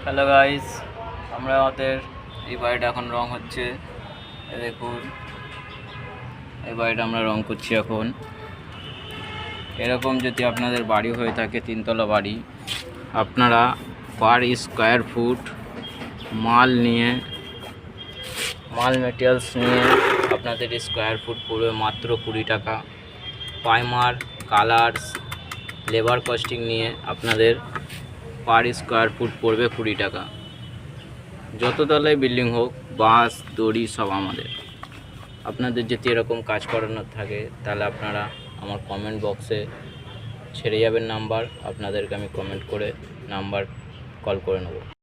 Hello guys, আমাদের এই বাড়িটা এখন রং হচ্ছে। দেখুন, এই বাড়িটা আমরা রং করছি এখন। এরকম যদি আপনাদের বাড়ি হয়ে থাকে, তিনতলা বাড়ি, আপনারা পার স্কোয়ার ফুট মাল মেটেরিয়ালস নিয়ে আপনাদের স্কোয়ার ফুট পড়বে মাত্র 20 টাকা। প্রাইমার, কালার্স, লেবার কস্টিং নিয়ে আপনাদের পার স্কোয়ার ফুট পড়বে 20 টাকা। যত তলায় বিল্ডিং হোক, বাঁশ, দড়ি সব আমাদের। আপনাদের যদি এরকম কাজ করানোর থাকে তাহলে আপনারা আমার কমেন্ট বক্সে ছেড়ে যাবেন নাম্বার, আপনাদেরকে আমি কমেন্ট করে নাম্বার কল করে নেব।